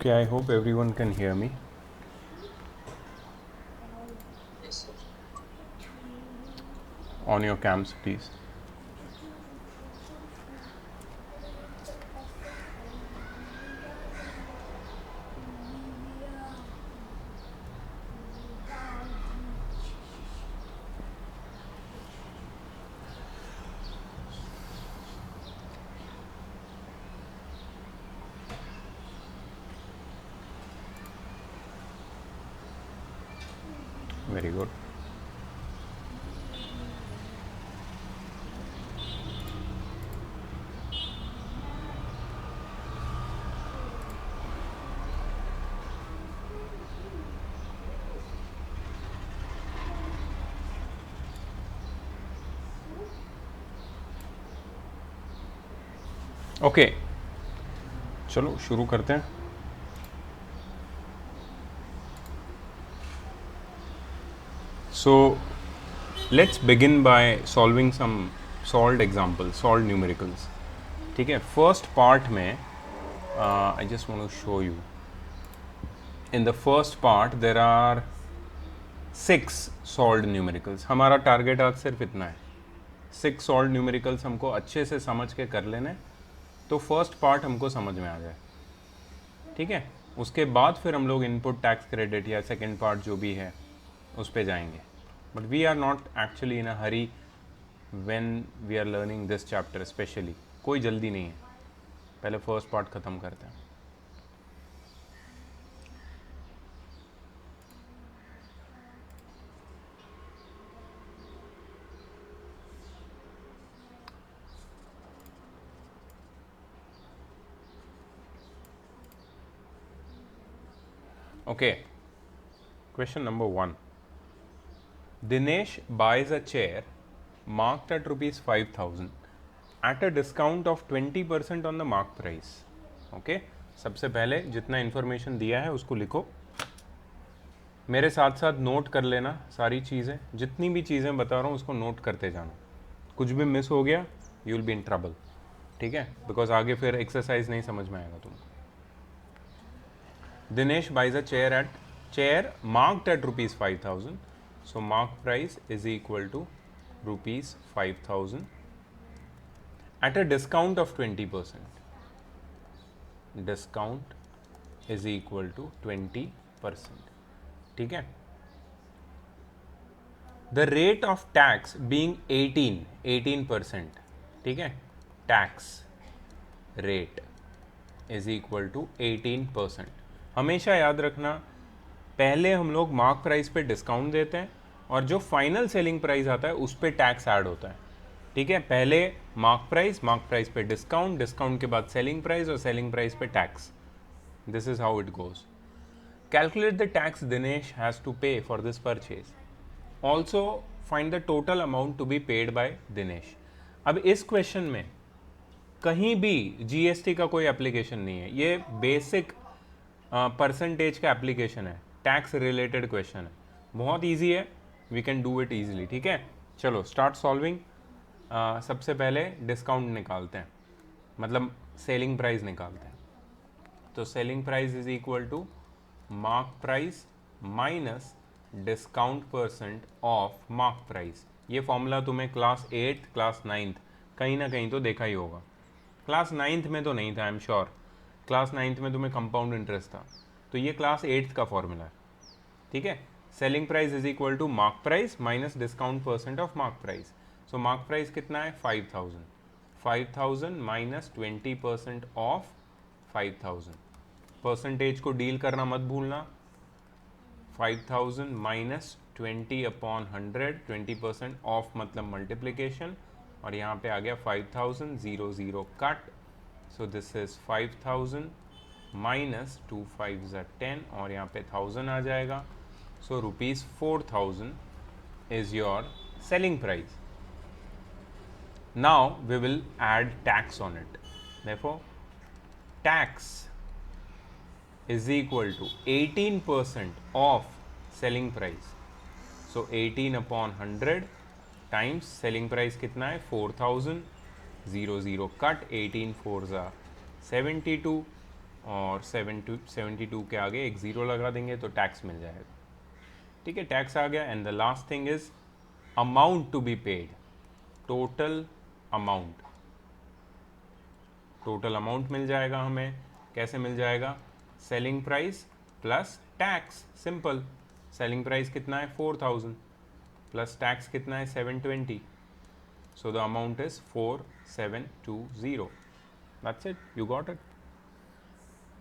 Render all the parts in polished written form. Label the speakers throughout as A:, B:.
A: Okay, I hope everyone can hear me. On your cams, please. Very good. Okay, चलो शुरू करते हैं. So let's begin by solving some solved examples, solved numericals. ठीक है, first part में I just want to show you. In the first part there are 6 solved numericals. हमारा target आज सिर्फ इतना है, 6 सॉल्व्ड न्यूमेरिकल्स हमको अच्छे से समझ के कर लेने, तो फर्स्ट पार्ट हमको समझ में आ जाए. ठीक है, उसके बाद फिर हम लोग इनपुट टैक्स क्रेडिट या सेकेंड पार्ट जो भी है उस पर जाएंगे. But we are not actually in a hurry when we are learning this chapter. Specially कोई जल्दी नहीं है, पहले फर्स्ट पार्ट ख़त्म करते हैं. Okay, question number 1. Dinesh buys a chair marked at rupees 5,000 at a discount of 20% on the mark price. Okay, सबसे पहले जितना इन्फॉर्मेशन दिया है उसको लिखो, मेरे साथ साथ नोट कर लेना सारी चीज़ें. जितनी भी चीज़ें बता रहा हूँ उसको नोट करते जाना. कुछ भी मिस हो गया you will be in trouble. ठीक है, बिकॉज आगे फिर एक्सरसाइज नहीं समझ में आएगा तुमको. Dinesh buys a chair marked at rupees 5,000. So mark price is equal to rupees 5,000 at a discount of 20%. Discount is equal to 20%. ठीक है. The rate of tax being 18%. ठीक है, tax rate is equal to 18%. हमेशा याद रखना, पहले हम लोग मार्क प्राइस पे डिस्काउंट देते हैं और जो फाइनल सेलिंग प्राइस आता है उस पे टैक्स ऐड होता है. ठीक है, पहले मार्क प्राइस पे डिस्काउंट, डिस्काउंट के बाद सेलिंग प्राइस और सेलिंग प्राइस पे tax. This is how it goes. Calculate the tax Dinesh has to pay for this purchase. Also find the total amount to be paid by Dinesh. अब इस question में कहीं भी GST का कोई एप्लीकेशन नहीं है, ये बेसिक परसेंटेज का एप्लीकेशन है, टैक्स रिलेटेड क्वेश्चन है. बहुत इजी है, we can do it easily. ठीक है, चलो स्टार्ट सॉल्विंग. सबसे पहले डिस्काउंट निकालते हैं, मतलब सेलिंग प्राइस निकालते हैं. तो selling price is equal to mark price minus discount percent of mark price. ये फॉर्मूला तुम्हें क्लास 8 क्लास 9 कहीं ना कहीं तो देखा ही होगा. क्लास 9 में तो नहीं था, आई एम श्योर. क्लास 9 में तुम्हें कंपाउंड इंटरेस्ट था, तो ये क्लास 8 का फॉर्मूला है. ठीक है, selling price is equal to mark price minus discount percent of mark price. So mark price कितना है 5,000. 5,000 माइनस 20% ऑफ 5,000. परसेंटेज को डील करना मत भूलना. 5,000 माइनस 20/100, 20% ऑफ मतलब मल्टीप्लीकेशन, और यहाँ पे आ गया 5,000, 0 cut. So this is 5,000 minus 2 5s are 10, और यहाँ पे 1,000 आ जाएगा. So rupees 4,000 is your selling price. Now we will add tax on it. Therefore tax is equal to 18% of selling price. So 18/100 times selling price कितना है 4,000, 0 cut, 18 4s are 72, और 72 के आगे एक ज़ीरो लगा देंगे तो टैक्स मिल जाएगा। ठीक है, टैक्स आ गया। And the last thing is amount to be paid, total amount. Total amount मिल जाएगा हमें। कैसे मिल जाएगा? Selling price plus tax, simple. Selling price कितना है? 4000 प्लस टैक्स कितना है? 720। So the amount is 4720। That's it, you got it.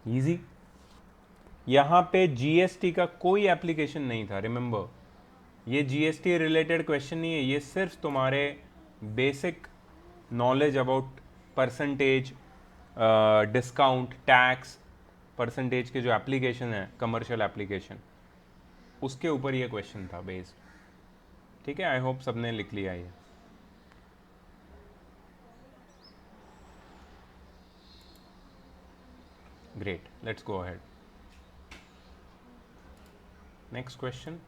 A: Easy. यहाँ पे जीएसटी का कोई एप्लीकेशन नहीं था, रिमेंबर। ये जीएसटी रिलेटेड क्वेश्चन नहीं है, ये सिर्फ तुम्हारे basic knowledge about percentage, discount, tax, percentage के जो एप्लीकेशन है, कमर्शियल एप्लीकेशन, उसके ऊपर ये क्वेश्चन था बेस्ड। ठीक है, आई होप सबने लिख लिया ये। Great, let's go ahead. Next question.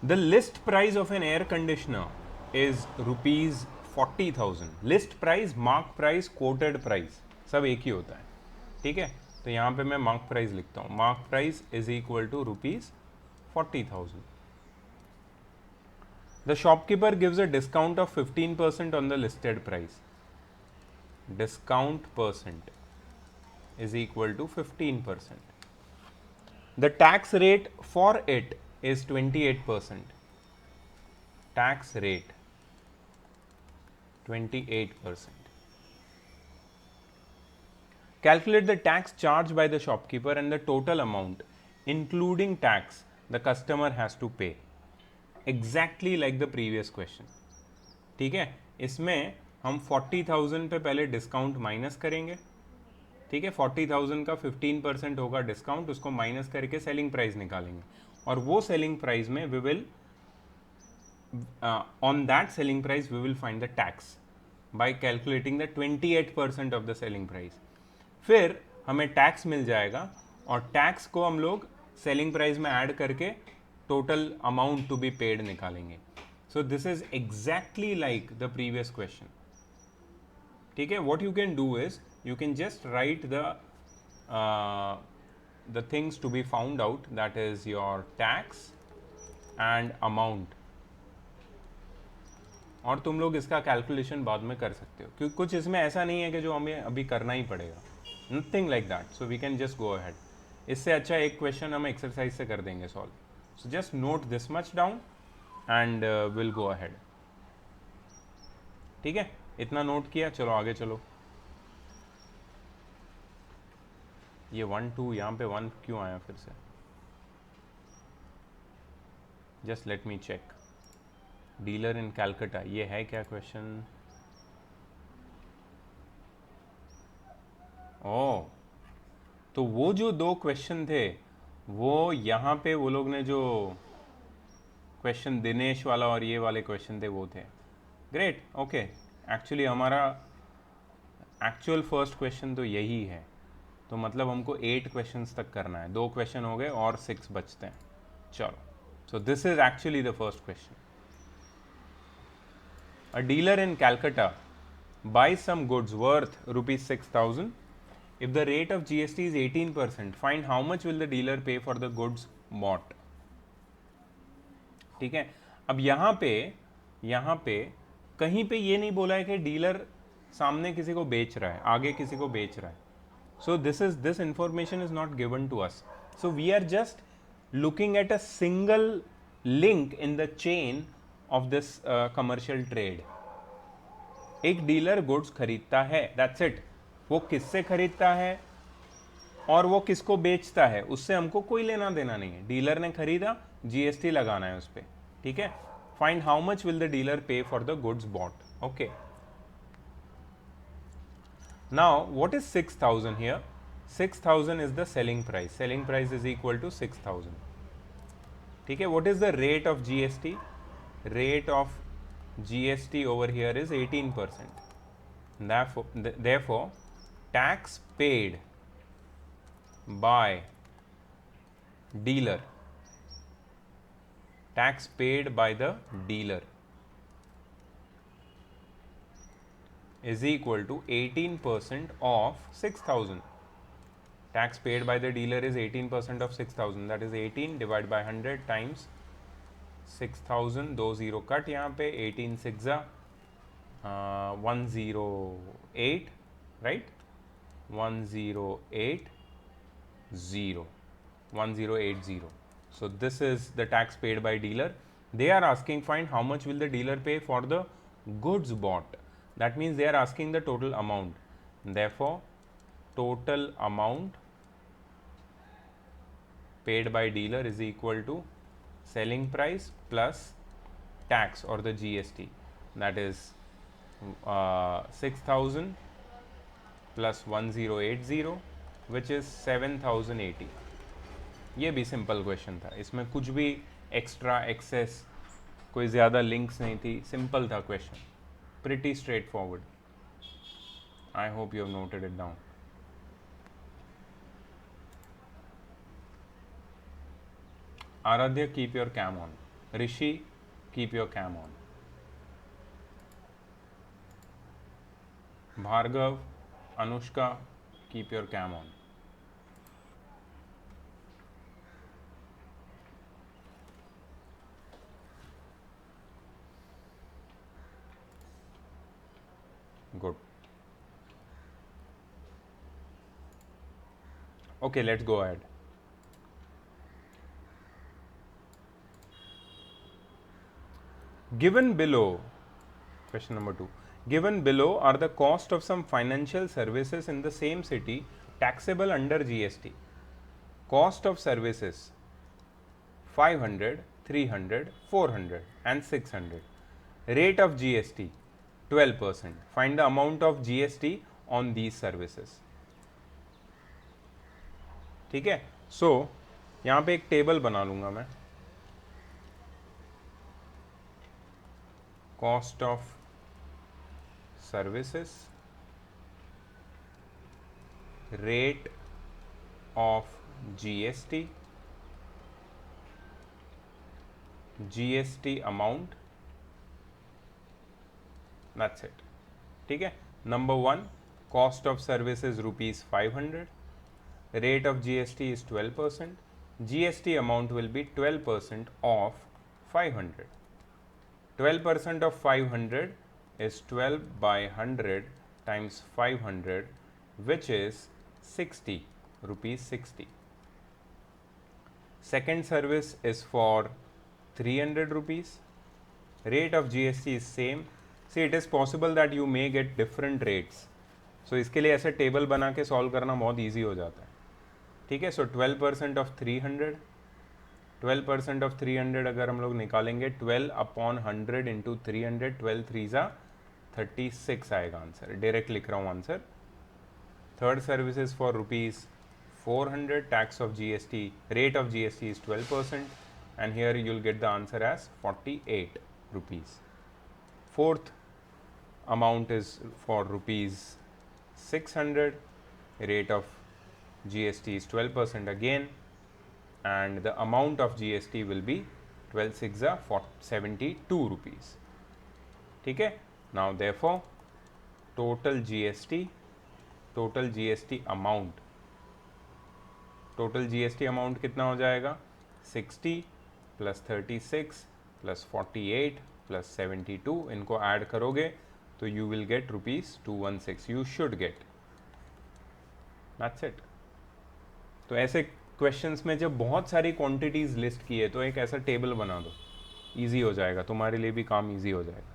A: The list price of an air conditioner is rupees 40,000. List price, mark price, quoted price सब एक ही होता है। ठीक है, तो यहाँ पे मैं मार्क प्राइस लिखता हूँ। Mark price is equal to rupees 40,000. The shopkeeper gives a discount of 15% on the listed price. Discount percent is equal to 15%. The tax rate for it is 28%. Tax rate 28%. Calculate the tax charged by the shopkeeper and the total amount, including tax, the customer has to pay. Exactly like the previous question. ठीक है, इसमें हम 40,000 पे पहले discount minus करेंगे। ठीक है, 40,000 का 15% होगा डिस्काउंट, उसको माइनस करके सेलिंग प्राइस निकालेंगे, और वो सेलिंग प्राइस में we will on that selling price we will find the tax by calculating the 28% of the selling price. फिर हमें टैक्स मिल जाएगा, और टैक्स को हम लोग सेलिंग प्राइस में ऐड करके total amount to be paid निकालेंगे। So this is exactly like the previous question. ठीक है, what you can do is you can just write the things to be found out, that is your tax and amount, और तुम लोग इसका calculation बाद में कर सकते हो, क्योंकि कुछ इसमें ऐसा नहीं है कि जो हमें अभी करना ही पड़ेगा, nothing like that. So we can just go ahead. इससे अच्छा एक क्वेश्चन हम एक्सरसाइज से कर देंगे solve. So just note this much down and will go ahead. ठीक है, इतना नोट किया, चलो आगे चलो। ये 1 2 यहाँ पे 1 क्यों आया फिर से? Just let me check. Dealer in Calcutta, ये है क्या क्वेश्चन? ओह, तो वो जो दो क्वेश्चन थे वो यहाँ पे वो लोग ने जो क्वेश्चन दिनेश वाला और ये वाले क्वेश्चन थे वो थे। Great, okay. एक्चुअली हमारा एक्चुअल फर्स्ट क्वेश्चन तो यही है, तो मतलब हमको 8 क्वेश्चंस तक करना है। 2 क्वेश्चन हो गए और 6 बचते हैं। चलो, सो this is actually the first question. A dealer in Calcutta buys some goods worth rupees 6,000. If the rate of GST is 18%, find how much will the dealer pay for the goods bought. ठीक है, अब यहाँ पे कहीं पे ये नहीं बोला है कि डीलर सामने किसी को बेच रहा है, आगे किसी को बेच रहा है। So this information is not given to us. So we are just looking at a single link in the chain of this commercial trade. एक डीलर गुड्स खरीदता है, दैट्स इट। वो किससे खरीदता है और वो किसको बेचता है, उससे हमको कोई लेना देना नहीं है। डीलर ने खरीदा, जीएसटी लगाना है उस पर। ठीक है, find how much will the dealer pay for the goods bought. Okay, now what is 6,000 here? 6,000 is the selling price. Selling price is equal to 6,000. ठीक है, what is the rate of GST? Rate of GST over here is 18%. Therefore, tax paid by dealer, tax paid by the dealer is equal to 18% of 6,000. Tax paid by the dealer is 18% of 6,000. That is 18 divided by 100 times 6,000. 2 0 cut यहाँ पे 18 6 108, right? 1080 1080. So this is the tax paid by dealer. They are asking find how much will the dealer pay for the goods bought. That means they are asking the total amount. Therefore, total amount paid by dealer is equal to selling price plus tax or the GST. That is 6,000 plus 1080, which is 7,080. ये भी simple question था, इसमें कुछ भी extra access कोई ज़्यादा links नहीं थी, सिंपल था question, pretty straight forward. I hope you have noted it down. Aradhya, keep your cam on. Rishi, keep your cam on. Bhargav, Anushka, keep your cam on. Good. Okay, let's go ahead. Given below, question number 2. Given below are the cost of some financial services in the same city taxable under GST. Cost of services 500, 300, 400 and 600. Rate of GST 12%. Find the amount of GST on these services. ठीक है. सो यहाँ पे एक table बना लूँगा मैं. Cost of services, rate of GST, GST amount. That's it. ठीक है. Number 1, cost of services rupees 500, rate of GST is 12%, GST amount will be 12% of 500. 12% of 500 is 12 by 100 times 500, which is 60 rupees 60. Second service is for 300 rupees. Rate of GST is same. See, it is possible that you may get different rates. So इसके लिए ऐसे table बना के solve करना बहुत easy हो जाता है. ठीक है. सो 12% ऑफ 300, 12% ऑफ 300 अगर हम लोग निकालेंगे 12 अपॉन 100 इंटू 300, 12 3 ज़ा 36 आएगा आंसर. डायरेक्ट लिख रहा हूँ answer. Third services for rupees 400, tax of GST, rate of GST is 12%, and here you'll get the answer as 48 rupees. Fourth amount is for rupees 600, rate of GST is 12% again, and the amount of GST will be 12 6 72 rupees. ठीक है. Now therefore total GST amount, total GST amount कितना हो जाएगा? 60 plus 36 plus 48 plus 72. इनको add करोगे तो you will get rupees 216. You should get. That's it. तो ऐसे क्वेश्चंस में जब बहुत सारी क्वांटिटीज लिस्ट की है तो एक ऐसा टेबल बना दो, इजी हो जाएगा, तुम्हारे लिए भी काम इजी हो जाएगा.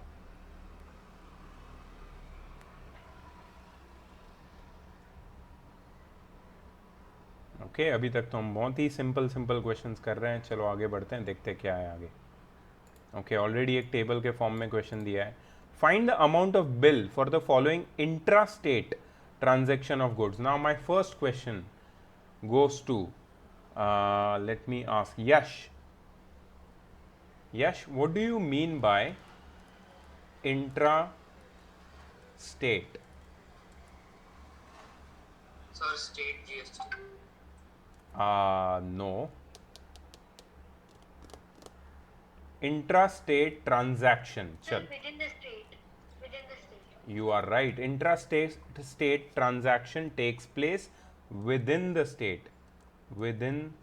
A: ओके. अभी तक तो हम बहुत ही सिंपल क्वेश्चंस कर रहे हैं. चलो आगे बढ़ते हैं, देखते हैं क्या है आगे. ओके. ऑलरेडी एक टेबल के फॉर्म में क्वेश्चन दिया है. Find the amount of bill for the following intra state transaction of goods. Now my first question goes to let me ask Yash. Yash, what do you mean by intra-state?
B: Sir, state GST.
A: No. Intrastate transaction, चल you are right, intrastate transaction takes place within the state, within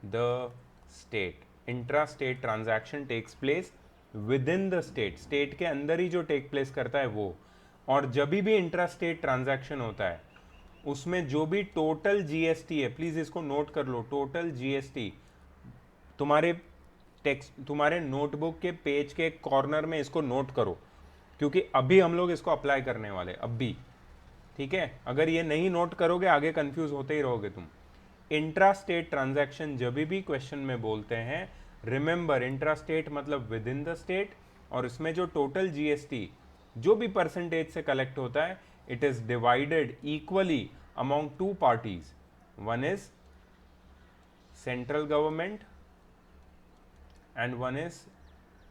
A: the state, intrastate transaction takes place within the state, state के अंदर ही जो take place करता है वो। और जब भी इंट्रास्टेट ट्रांजैक्शन होता है उसमें जो भी टोटल जीएसटी है, प्लीज इसको नोट कर लो, टोटल जीएसटी तुम्हारे टेक्स्ट, तुम्हारे नोटबुक के पेज के कॉर्नर में इसको नोट करो, क्योंकि अभी हम लोग इसको अप्लाई करने वाले, अब भी, ठीक है। अगर ये नहीं नोट करोगे आगे कंफ्यूज होते ही रहोगे तुम। इंट्रास्टेट ट्रांजैक्शन जब भी क्वेश्चन में बोलते हैं, रिमेंबर इंट्रास्टेट मतलब विद इन द स्टेट, और इसमें जो टोटल जीएसटी जो भी परसेंटेज से कलेक्ट होता है, it is divided equally among two parties, one is central government and one is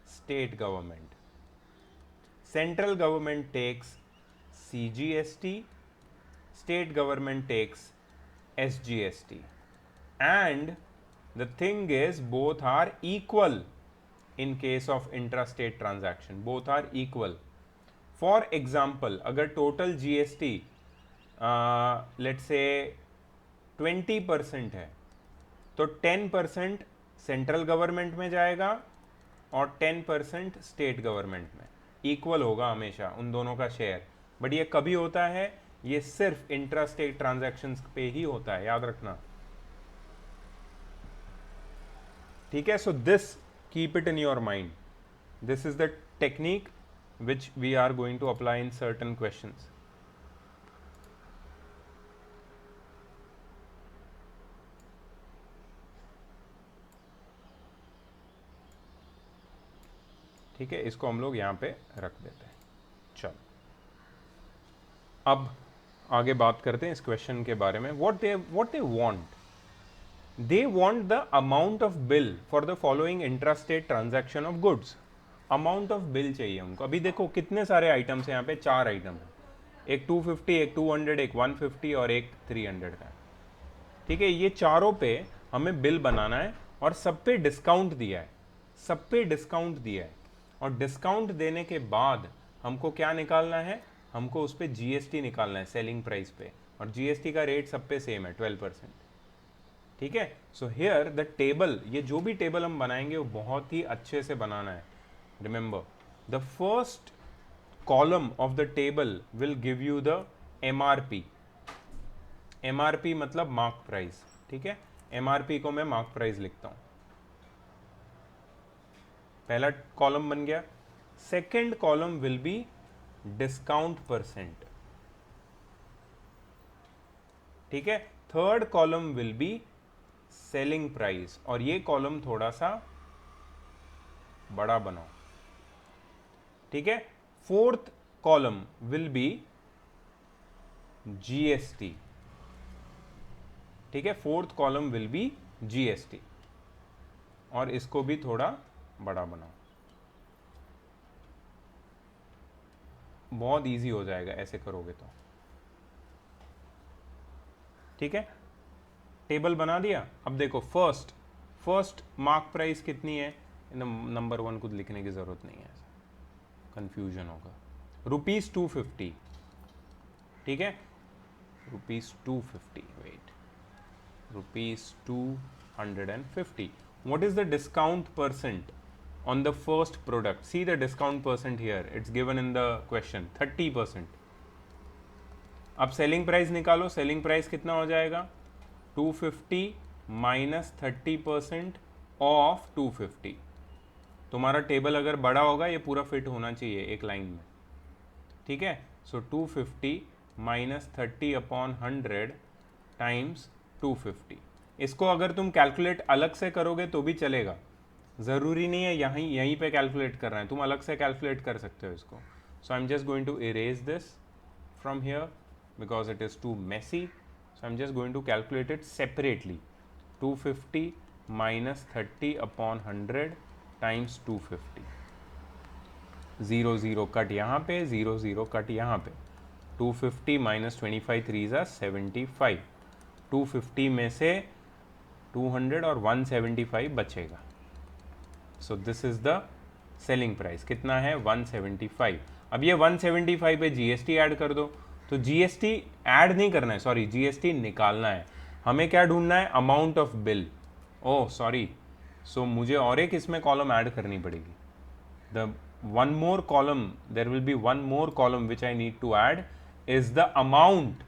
A: state government. Central government takes CGST, state government takes SGST, and the thing is both are equal in case of intrastate transaction, both are equal. For example, अगर total GST let's say 20% है, तो 10% central government में जाएगा और 10% state government में, equal होगा हमेशा उन दोनों का शेयर। बट ये कभी होता है, ये सिर्फ इंट्रास्टेट ट्रांजैक्शंस पे ही होता है, याद रखना, ठीक है। So this keep it in your mind, this is the technique which we are going to apply in certain questions. ठीक है, इसको हम लोग यहाँ पे रख देते हैं। चलो अब आगे बात करते हैं इस क्वेश्चन के बारे में। What they want, they want the amount of bill for the following intrastate transaction of goods. Amount of bill चाहिए उनको। अभी देखो कितने सारे आइटम्स हैं यहाँ पे, 4 आइटम है, एक 250, एक 200, एक 150 और एक 300 का, ठीक है। ये चारों पे हमें बिल बनाना है और सब पे डिस्काउंट दिया है, सब पे डिस्काउंट दिया है, और डिस्काउंट देने के बाद हमको क्या निकालना है, हमको उस पर जीएसटी निकालना है सेलिंग प्राइस पे, और जीएसटी का रेट सब पे सेम है 12%, ठीक है। सो हियर द टेबल, ये जो भी टेबल हम बनाएंगे वो बहुत ही अच्छे से बनाना है। Remember the first column of the table will give you the MRP, MRP मतलब मार्क प्राइस, ठीक है। एमआरपी को मैं मार्क प्राइस लिखता हूं, पहला कॉलम बन गया। Second column will be discount percent, ठीक है। Third column will be selling price, और ये कॉलम थोड़ा सा बड़ा बनाओ, ठीक है। Fourth column will be GST, ठीक है। Fourth column will be GST, और इसको भी थोड़ा बड़ा बनाओ, बहुत इजी हो जाएगा ऐसे करोगे तो, ठीक है। टेबल बना दिया। अब देखो फर्स्ट मार्क प्राइस कितनी है, नंबर 1 को लिखने की जरूरत नहीं है, कंफ्यूजन होगा। ₹250, ठीक है, ₹250, wait, ₹250। What is the discount percent on the first product? See the discount percent here, it's given in the question, 30%। अब सेलिंग प्राइस निकालो, सेलिंग प्राइस कितना हो जाएगा, 250 माइनस 30% ऑफ 250। तुम्हारा टेबल अगर बड़ा होगा ये पूरा फिट होना चाहिए एक लाइन में, ठीक है। सो 250 माइनस 30 अपॉन 100 टाइम्स 250। इसको अगर तुम कैलकुलेट अलग से करोगे तो भी चलेगा, ज़रूरी नहीं है यहीं पे कैलकुलेट कर रहे हैं, तुम अलग से कैलकुलेट कर सकते हो इसको। So I am just going to erase this from here because it is too messy, so I am just going to calculate it separately. 250 minus 30 upon 100 times 250, 0 0 cut यहाँ पे, 0 0 कट यहाँ पे, 250 माइनस 25 3 ज़ा 75, 250 में से 200 और 175 बचेगा। सो this is the selling price कितना है 175। अब ये 175 पे जीएसटी ऐड कर दो, तो जीएसटी ऐड नहीं करना है, सॉरी जीएसटी निकालना है। हमें क्या ढूंढना है, amount of bill. Oh sorry, so मुझे और एक इसमें कॉलम ऐड करनी पड़ेगी। The one more column, there will be one more column which I need to add is the amount.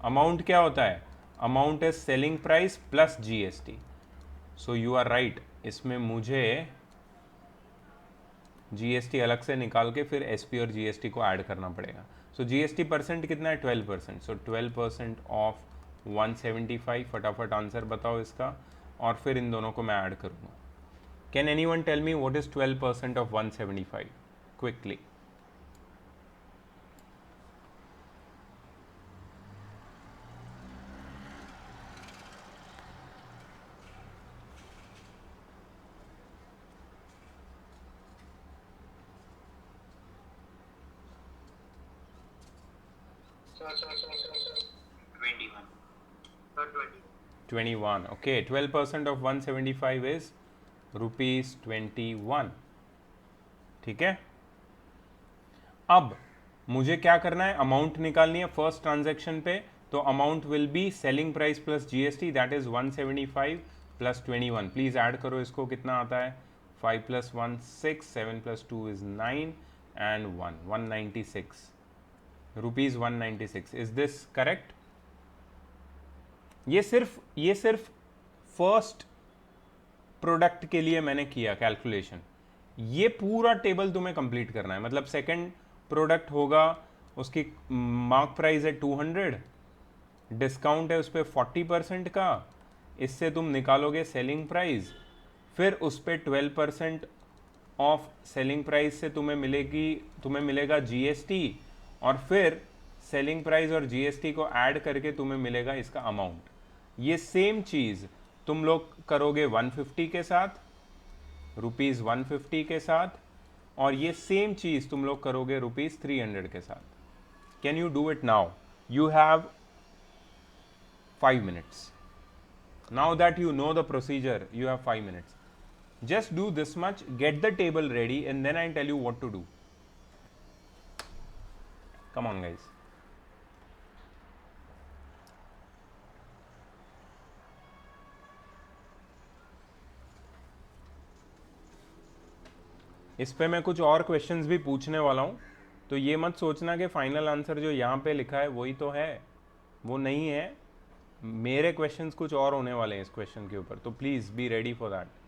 A: Amount क्या होता है, amount is selling price plus GST. So you are right, इसमें मुझे GST अलग से निकाल के फिर एसपी और जीएसटी को ऐड करना पड़ेगा। सो जीएसटी परसेंट कितना है 12%। सो 12% ऑफ 175, फटाफट आंसर बताओ इसका, और फिर इन दोनों को मैं ऐड करूँगा। Can anyone tell me what is 12% of 175 quickly?
B: Sir, 21. Sir, 20.
A: 21. Okay, 12% of 175 is rupees 21. ठीक है, अब मुझे क्या करना है, अमाउंट निकालनी है फर्स्ट ट्रांजैक्शन पे। तो amount will be selling price plus GST, that is 175 plus 21। Please add करो इसको, कितना आता है, 5 + 1 6, 7 + 2 is 9 and 1 196 rupees 196। Is this correct? ये सिर्फ फर्स्ट प्रोडक्ट के लिए मैंने किया कैलकुलेशन। ये पूरा टेबल तुम्हें कंप्लीट करना है। मतलब सेकंड प्रोडक्ट होगा, उसकी मार्क प्राइस है 200, डिस्काउंट है उस पर 40% का, इससे तुम निकालोगे सेलिंग प्राइस, फिर उस पर 12% ऑफ सेलिंग प्राइस से तुम्हें मिलेगा जीएसटी, और फिर सेलिंग प्राइस और जीएसटी को ऐड करके तुम्हें मिलेगा इसका अमाउंट। ये सेम चीज़ तुम लोग करोगे 150 के साथ, रुपीज़ 150 के साथ, और ये सेम चीज़ तुम लोग करोगे रुपीज़ 300 के साथ। Can you do it now? You have 5 minutes. Now that you know the procedure, you have 5 minutes. Just do this much, get the table ready, and then I'll tell you what to do. Come on, guys. इस पे मैं कुछ और questions भी पूछने वाला हूँ, तो ये मत सोचना कि फाइनल आंसर जो यहाँ पे लिखा है वही तो है, वो नहीं है। मेरे क्वेश्चंस कुछ और होने वाले हैं इस क्वेश्चन के ऊपर, तो please be ready for that.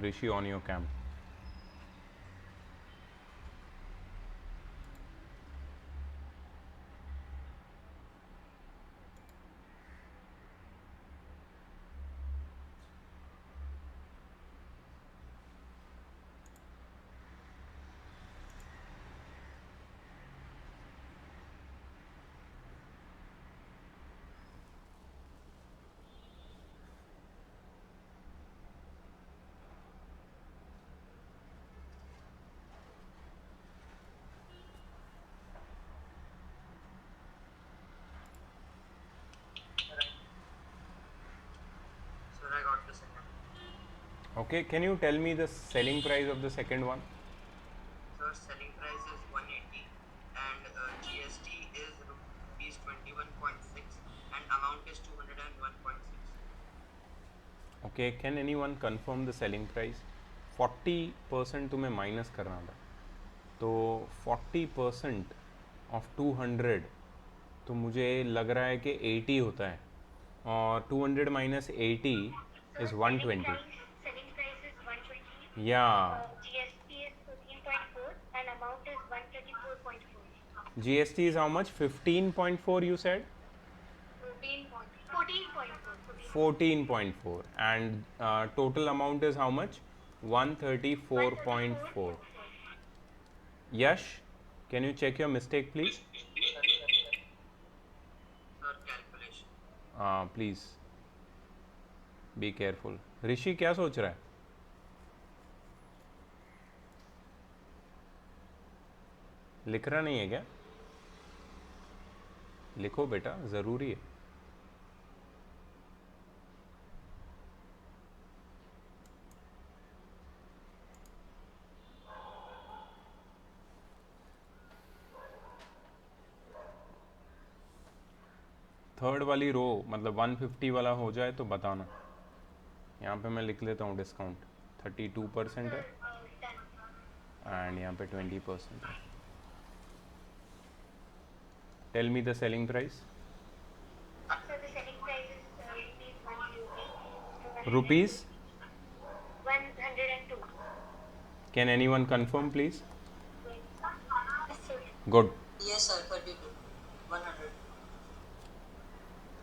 A: Rishi, on your cam.
B: Sir, I got the second.
A: Okay, can you tell me the selling price of the second one?
B: Sir, selling price is 180 and GST is rupees 21.6 and amount is 201.6.
A: Okay, can anyone confirm the selling price? 40% तुम्हें minus करना था, तो 40% of 200 तो मुझे लग रहा है कि 80 होता है, और 200 minus 80 is 120।
C: Selling price is 120.
A: या
C: GST is 14.4 and amount is 134.4.
A: GST is how much? 15.4 you said? 14.4. And total amount is how much? 134.4. Yash, can you check your mistake please?
B: Sir, calculation.
A: Please be careful. ऋषि क्या सोच रहा है? लिख रहा नहीं है क्या? लिखो बेटा, ज़रूरी है. थर्ड वाली रो मतलब 150 वाला हो जाए तो बताना. यहाँ पे मैं लिख लेता हूँ डिस्काउंट 32% है एंड यहाँ पे 20% है. Tell me the selling price.
C: So the selling price is
A: rupees
C: 102.
A: Can anyone confirm please?
C: Yes, sir.
A: Good.
B: Yes, sir, 32. 100.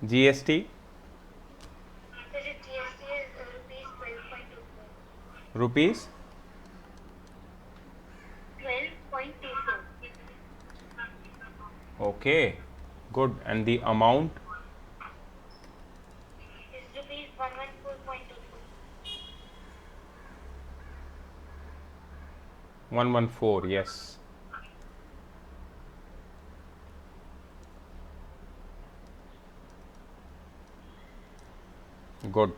A: GST
C: So the GST is rupees 12.24.
A: Rupees
C: 12.24.
A: Okay good. And the amount
C: Is rupees 114.24.
A: 114. yes. Good.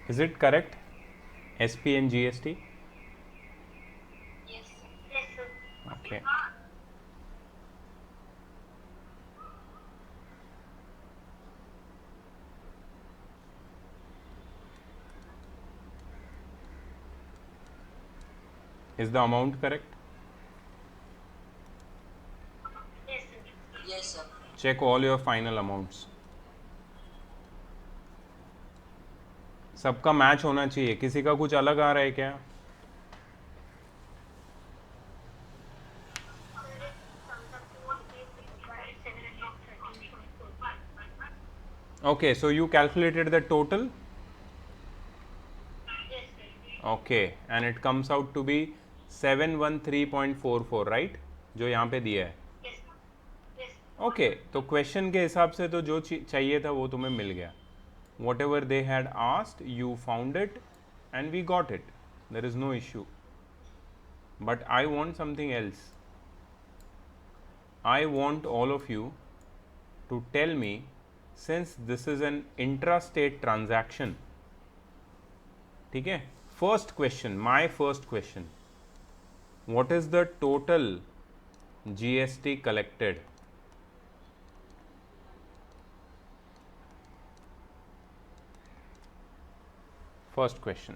A: Is it correct? SP and GST?
C: Yes, sir. Yes, sir.
A: Okay. Is the amount correct?
C: Yes, sir.
B: Yes, sir.
A: Check all your final amounts. सबका match होना चाहिए. किसी का कुछ अलग आ रहा है क्या?
C: Sir, it comes up to rupees 713.4.
A: Okay, so you calculated the total?
C: Yes, sir.
A: Okay, and it comes out to be 713.44, right? जो यहाँ पे दिया है.
C: Yes, sir. Yes, sir.
A: Okay तो क्वेश्चन के हिसाब से तो जो चाहिए था वो तुम्हें मिल गया. Whatever they had asked you found it and we got it. There is no issue. But I want something else. I want all of you to tell me, since this is an intra state transaction. ठीक है. First question, my first question, what is the total GST collected? First question,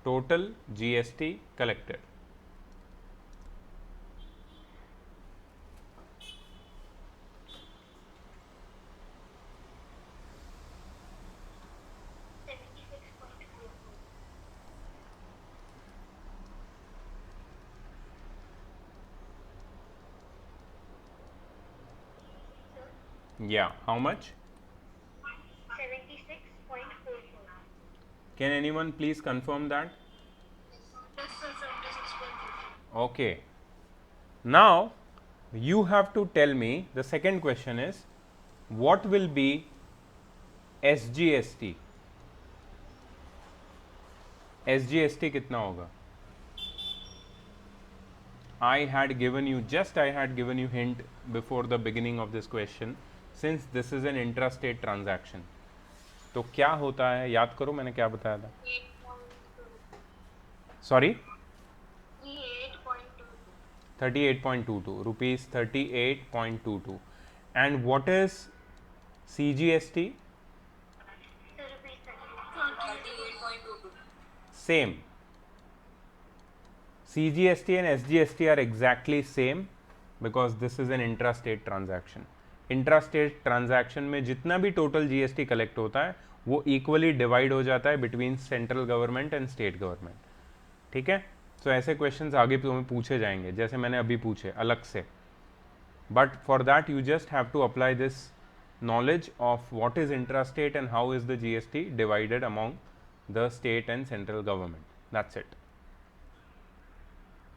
A: total GST collected. Yeah, how much?
C: 76.44.
A: Can anyone please confirm that?
C: Yes, sir. 76.44.
A: Okay. Now you have to tell me, the second question is, what will be SGST? SGST कितना होगा? I had given you hint before the beginning of this question, since this is an intrastate transaction. तो क्या होता है, याद करो मैंने क्या बताया था.
C: 8.2.
A: Sorry,
C: 38.2.
A: 38.22 rupees 38.22. And what is CGST?
C: So rupees 38.22.
A: Same. CGST and SGST are exactly same because this is an intra-state transaction. Intra-state transaction में जितना भी टोटल GST कलेक्ट होता है वो इक्वली डिवाइड हो जाता है between central government and state government. ठीक है. तो ऐसे क्वेश्चंस आगे तुम्हें पूछे जाएंगे जैसे मैंने अभी पूछे अलग से. But for that you just have to apply this knowledge of what is intrastate and how is the GST divided among the state and central government. That's it.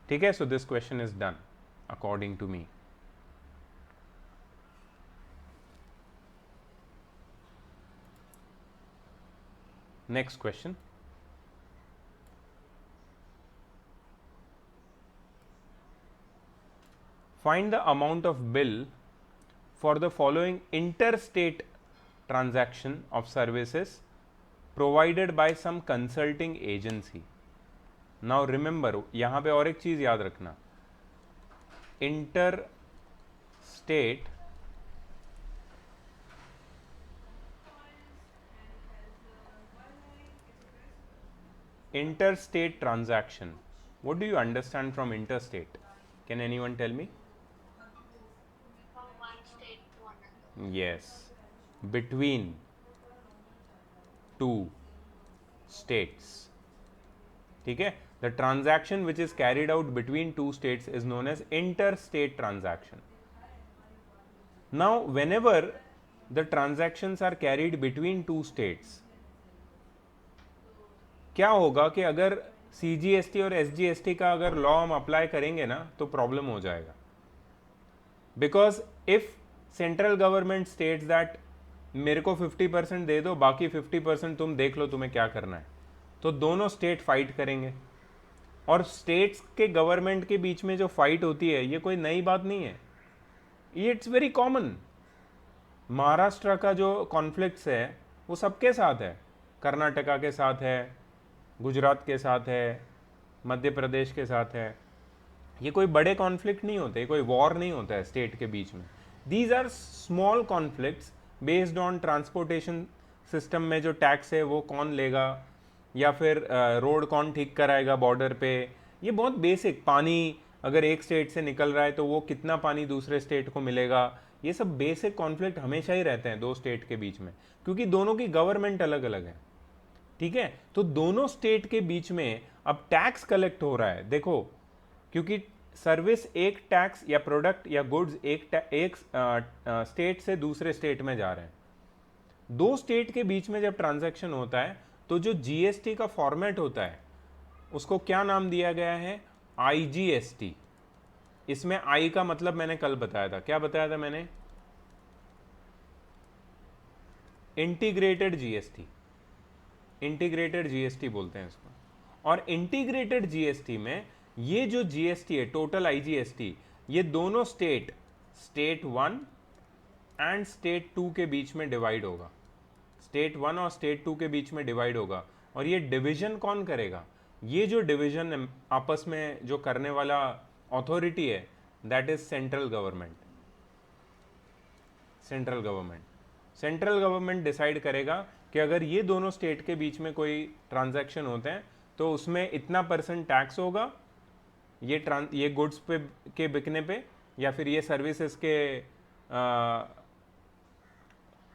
A: ठीक है. So this question is done according to me. Next question. Find the amount of bill for the following interstate transaction of services provided by some consulting agency. Now remember, यहाँ पे और एक चीज याद रखना, interstate transaction. What do you understand from interstate? Can anyone tell me?
C: From one state to another.
A: Yes, between two states. ठीक है. The transaction which is carried out between two states is known as interstate transaction. Now whenever the transactions are carried between two states, क्या होगा कि अगर CGST और SGST का अगर law हम अप्लाई करेंगे ना तो प्रॉब्लम हो जाएगा. Because if central government states that मेरे को 50% दे दो, बाकी 50% तुम देख लो तुम्हें क्या करना है, तो दोनों स्टेट फाइट करेंगे. और स्टेट्स के गवर्नमेंट के बीच में जो फाइट होती है ये कोई नई बात नहीं है, ये इट्स वेरी कॉमन. महाराष्ट्र का जो कॉन्फ्लिक्ट्स है वो सबके साथ है, कर्नाटका के साथ है, गुजरात के साथ है, मध्य प्रदेश के साथ है. ये कोई बड़े कॉन्फ्लिक्ट नहीं होते, कोई वॉर नहीं होता है स्टेट के बीच में. These are small conflicts based on transportation system में जो टैक्स है वो कौन लेगा, या फिर रोड कौन ठीक कराएगा बॉर्डर पे. ये बहुत बेसिक, पानी अगर एक स्टेट से निकल रहा है तो वो कितना पानी दूसरे स्टेट को मिलेगा, ये सब बेसिक कॉन्फ्लिक्ट हमेशा ही रहते हैं दो स्टेट के बीच में, क्योंकि दोनों की गवर्नमेंट अलग अलग है. ठीक है. तो दोनों स्टेट के बीच में अब टैक्स कलेक्ट हो रहा है. देखो, क्योंकि सर्विस एक टैक्स या प्रोडक्ट या गुड्स एक स्टेट से दूसरे स्टेट में जा रहे हैं. दो स्टेट के बीच में जब ट्रांजैक्शन होता है तो जो जीएसटी का फॉर्मेट होता है उसको क्या नाम दिया गया है? IGST. इसमें आई का मतलब मैंने कल बताया था. क्या बताया था मैंने? Integrated GST. इंटीग्रेटेड जीएसटी बोलते हैं इसको. और इंटीग्रेटेड जीएसटी में ये जो जीएसटी है, टोटल IGST, ये दोनों स्टेट 1 एंड स्टेट 2 के बीच में डिवाइड होगा. स्टेट 1 और स्टेट 2 के बीच में डिवाइड होगा. और ये डिवीजन कौन करेगा? ये जो डिवीजन आपस में जो करने वाला अथॉरिटी है that is central government. Central government decide करेगा कि अगर ये दोनों स्टेट के बीच में कोई ट्रांजैक्शन होते हैं तो उसमें इतना % टैक्स होगा ये गुड्स पे के बिकने पे, या फिर ये सर्विसेज के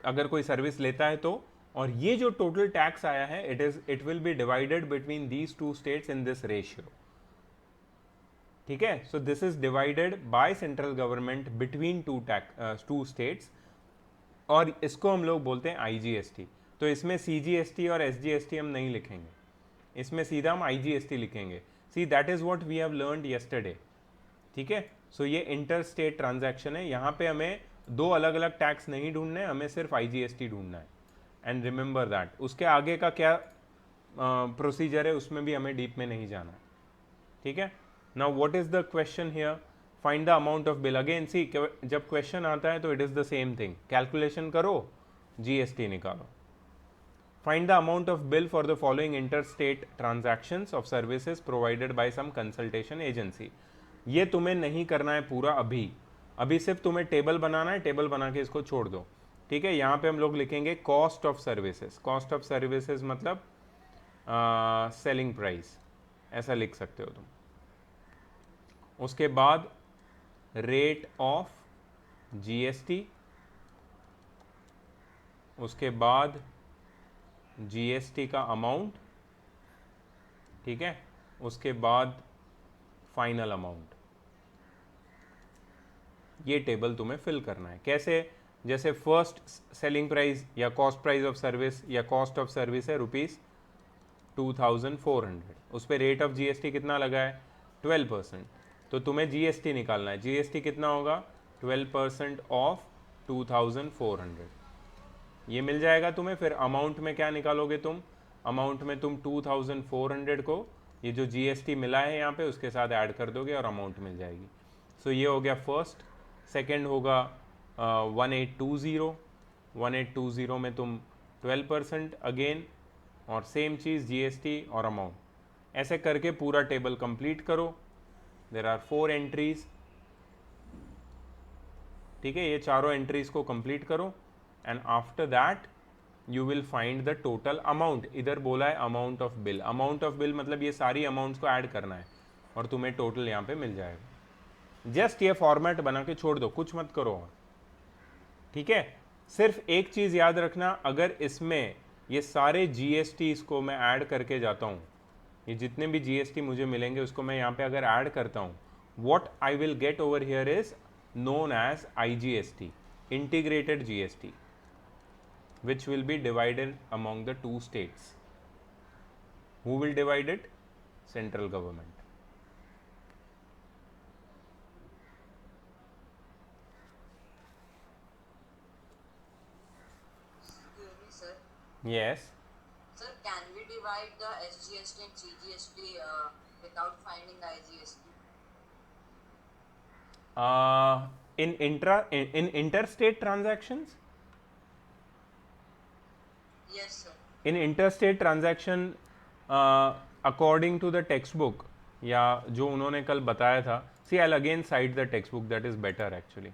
A: अगर कोई सर्विस लेता है तो. और ये जो टोटल टैक्स आया है it will be divided between these two states in this ratio. ठीक है. So this is divided by central government between two states, और इसको हम लोग बोलते हैं IGST. तो इसमें CGST और SGST हम नहीं लिखेंगे, इसमें सीधा हम IGST लिखेंगे. See that is what we have learned yesterday. ठीक है. सो ये इंटर स्टेट ट्रांजैक्शन है. यहाँ पे हमें दो अलग अलग टैक्स नहीं ढूंढने, हमें सिर्फ IGST ढूंढना है. And remember that. उसके आगे का क्या प्रोसीजर है उसमें भी हमें डीप में नहीं जाना. ठीक है. Now what is the question here? Find the amount of bill. Again see, जब क्वेश्चन आता है तो it is the same thing. Calculation करो, GST निकालो. Find the amount of bill for the following interstate transactions of services provided by some consultation agency. ये तुम्हें नहीं करना है पूरा अभी, अभी सिर्फ तुम्हें टेबल बनाना है, टेबल बना के इसको छोड़ दो, ठीक है। यहाँ पे हम लोग लिखेंगे cost of services, cost of services मतलब सेलिंग प्राइस, ऐसा लिख सकते हो तुम। उसके बाद रेट ऑफ जीएसटी, उसके बाद जीएसटी का अमाउंट, ठीक है, उसके बाद फाइनल अमाउंट। ये टेबल तुम्हें फिल करना है। कैसे? जैसे फर्स्ट सेलिंग प्राइस या कॉस्ट प्राइस ऑफ सर्विस या कॉस्ट ऑफ सर्विस है ₹2400, उस पर रेट ऑफ जीएसटी कितना लगा है? 12%। तो तुम्हें जीएसटी निकालना है, जीएसटी कितना होगा? 12% ऑफ 2400, ये मिल जाएगा तुम्हें। फिर अमाउंट में क्या निकालोगे तुम? अमाउंट में तुम 2400 को ये जो जीएसटी मिला है यहाँ पे उसके साथ ऐड कर दोगे और अमाउंट मिल जाएगी। सो ये हो गया फर्स्ट। सेकंड होगा 1820, 1820 में तुम 12% अगेन, और सेम चीज़ जीएसटी और अमाउंट, ऐसे करके पूरा टेबल कंप्लीट करो। देयर आर 4 एंट्रीज, ठीक है, ये चारों एंट्रीज को कंप्लीट करो and after that you will find the total amount. इधर बोला है amount of bill, amount of bill मतलब ये सारी अमाउंट्स को ऐड करना है और तुम्हें टोटल यहाँ पे मिल जाएगा। जस्ट ये फॉर्मेट बना के छोड़ दो, कुछ मत करो और, ठीक है। सिर्फ एक चीज़ याद रखना, अगर इसमें ये सारे जीएसटी को मैं ऐड करके जाता हूँ, ये जितने भी जीएसटी मुझे मिलेंगे उसको मैं यहाँ पे अगर ऐड करता हूँ, what I will get over here is known as IGST, integrated GST, which will be divided among the 2 states. Who will divide it? Central government.
D: Excuse me, sir.
A: Yes.
D: Sir, can we divide the SGST and CGST without finding the IGST?
A: In interstate transactions,
D: Yes, sir.
A: in interstate transaction, according to the textbook या जो उन्होंने कल बताया था, see I'll again cite the textbook, that is better actually.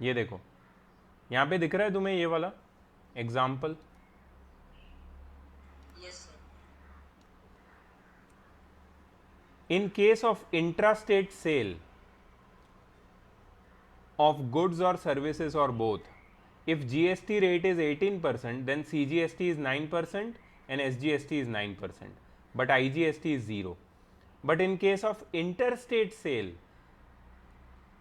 A: ये देखो यहाँ पे दिख रहा है तुम्हें ये वाला example?
D: Yes, sir.
A: In case of intrastate sale of goods or services or both, if GST rate is 18%, then CGST is 9% and SGST is 9%, but IGST is 0. But in case of interstate sale,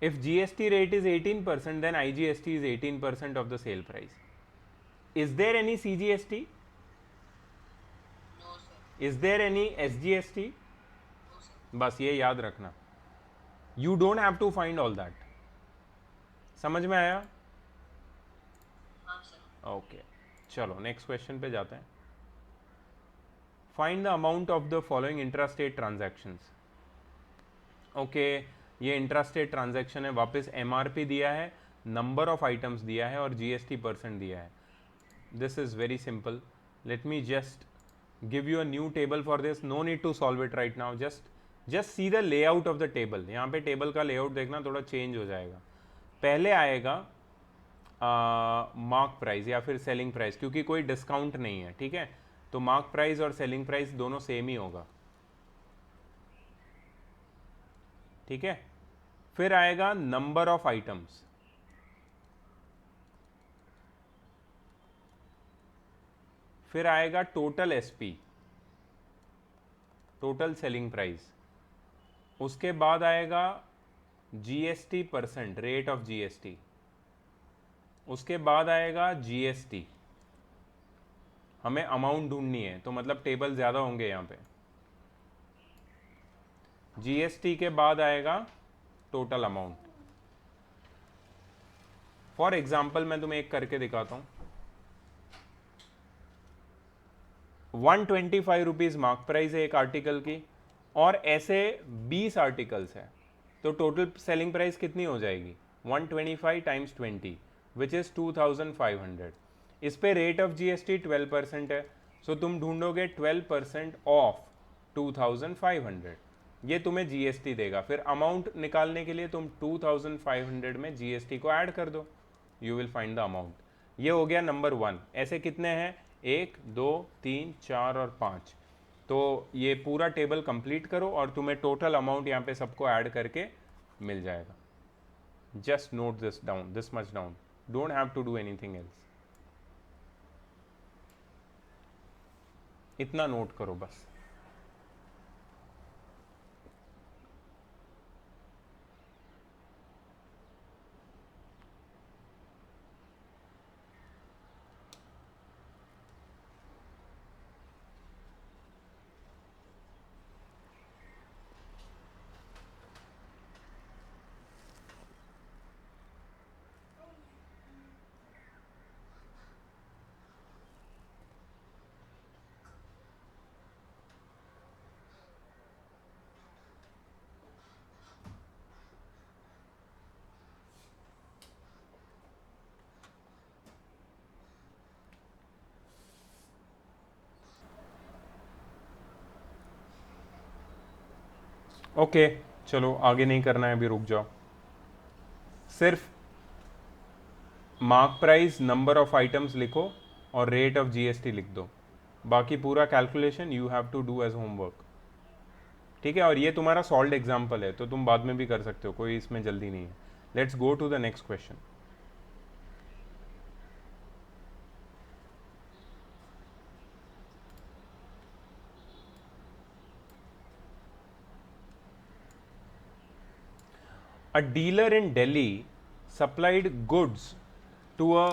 A: if GST rate is 18%, then IGST is 18% of the sale price. Is there any CGST?
D: No, sir.
A: Is there any SGST?
D: No, sir.
A: बस ये याद रखना, you don't have to find all that. समझ में आया?
D: हाँ, sir.
A: Okay, चलो next question पे जाते हैं। Find the amount of the following intrastate transactions. Okay, ये इंट्रास्टेट ट्रांजैक्शन है, वापस एमआरपी दिया है, नंबर ऑफ आइटम्स दिया है और जीएसटी % दिया है। This is very simple, let me just give you a new table for this, no need to solve it right now, just see the layout of the table। यहाँ पे table का layout देखना थोड़ा change हो जाएगा। पहले आएगा mark price या फिर सेलिंग प्राइस, क्योंकि कोई डिस्काउंट नहीं है, ठीक है, तो मार्क प्राइस और सेलिंग प्राइस दोनों सेम ही होगा, ठीक है। फिर आएगा नंबर ऑफ आइटम्स, फिर आएगा total SP, total selling price, उसके बाद आएगा जीएसटी %, रेट ऑफ जीएसटी, उसके बाद आएगा जीएसटी। हमें अमाउंट ढूंढनी है तो मतलब टेबल ज़्यादा होंगे यहाँ पे। जीएसटी के बाद आएगा टोटल अमाउंट। फॉर एग्जाम्पल मैं तुम्हें एक करके दिखाता हूँ। 125 रुपीज़ मार्क प्राइस है एक आर्टिकल की, और ऐसे 20 आर्टिकल्स है, तो टोटल सेलिंग प्राइस कितनी हो जाएगी? 125 टाइम्स 20 विच इज़ 2500। इस पे रेट ऑफ जीएसटी 12% है, सो तुम ढूंढोगे 12% ऑफ 2500, ये तुम्हें जीएसटी देगा। फिर अमाउंट निकालने के लिए तुम 2500 में जीएसटी को ऐड कर दो, you will find the amount. ये हो गया नंबर 1। ऐसे कितने हैं, 1 2 3 4 और 5। तो ये पूरा टेबल कंप्लीट करो और तुम्हें टोटल अमाउंट यहाँ पे सबको ऐड करके मिल जाएगा। Just note this down, this much down, don't have to do anything else, इतना नोट करो बस। ओके चलो आगे नहीं करना है अभी, रुक जाओ। सिर्फ mark price, number of items लिखो और रेट ऑफ जीएसटी लिख दो, बाकी पूरा calculation you have to do as homework, ठीक है। और ये तुम्हारा सॉल्व्ड एग्जाम्पल है तो तुम बाद में भी कर सकते हो, कोई इसमें जल्दी नहीं है। Let's go to the next question. A dealer in Delhi supplied goods to a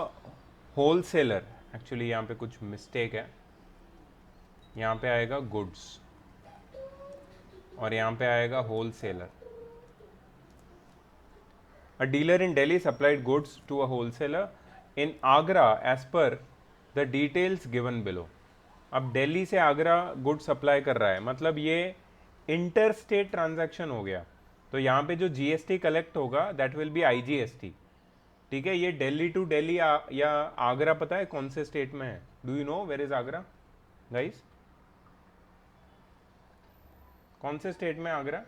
A: wholesaler, actually यहाँ पे कुछ मिस्टेक है, यहाँ पे आएगा गुड्स और यहाँ पे आएगा wholesaler. A dealer in Delhi supplied goods to a wholesaler in Agra as per the details given below। अब दिल्ली से आगरा गुड सप्लाई कर रहा है, मतलब ये इंटर स्टेट ट्रांजैक्शन हो गया, तो यहाँ पे जो जीएसटी कलेक्ट होगा दैट विल बी आईजीएसटी, ठीक है। ये दिल्ली टू दिल्ली या आगरा, पता है कौन से स्टेट में है? Do you know where is Agra guys? कौन से स्टेट में आगरा?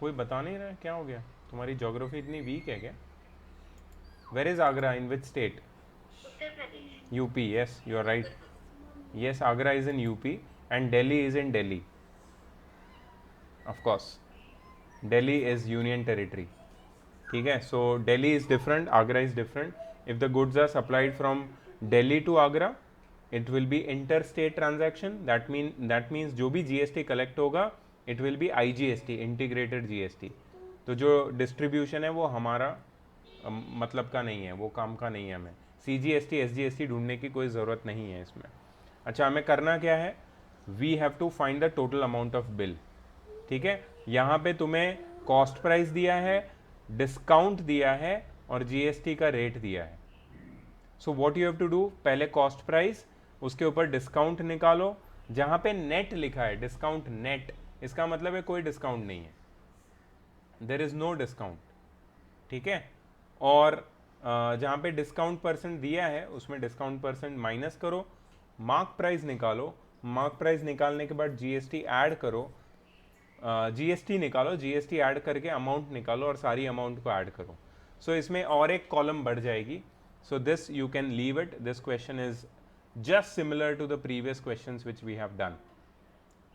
A: कोई बता नहीं रहा है, क्या हो गया? तुम्हारी ज्योग्राफी इतनी वीक है क्या? Where is Agra, in which state?
C: Uttar Pradesh.
A: UP, yes you are right. Yes, Agra is in UP and Delhi is in Delhi. Of course, Delhi is Union Territory. ठीक है, so Delhi is different, Agra is different. If the goods are supplied from Delhi to Agra, it will be interstate transaction. That means जो भी GST collect होगा, it will be IGST, integrated GST. तो जो distribution है वो हमारा मतलब का नहीं है, वो काम का नहीं है। हमें CGST SGST ढूंढने की कोई ज़रूरत नहीं है इसमें। अच्छा, हमें करना क्या है? We have to find the total amount of bill, ठीक है। यहाँ पे तुम्हें कॉस्ट प्राइस दिया है, डिस्काउंट दिया है और जीएसटी का रेट दिया है। So what you have to do, पहले कॉस्ट प्राइस, उसके ऊपर डिस्काउंट निकालो। जहाँ पे नेट लिखा है, डिस्काउंट नेट, इसका मतलब है कोई डिस्काउंट नहीं है, देयर इज नो डिस्काउंट, ठीक है। और जहाँ पे डिस्काउंट परसेंट दिया है उसमें डिस्काउंट परसेंट माइनस करो, मार्क प्राइस निकालो, मार्क प्राइस निकालने के बाद जीएसटी ऐड करो, जीएसटी निकालो, जीएसटी ऐड करके अमाउंट निकालो और सारी अमाउंट को ऐड करो। सो इसमें और एक कॉलम बढ़ जाएगी। So this you can leave it, this question is just similar to the previous questions which we have done,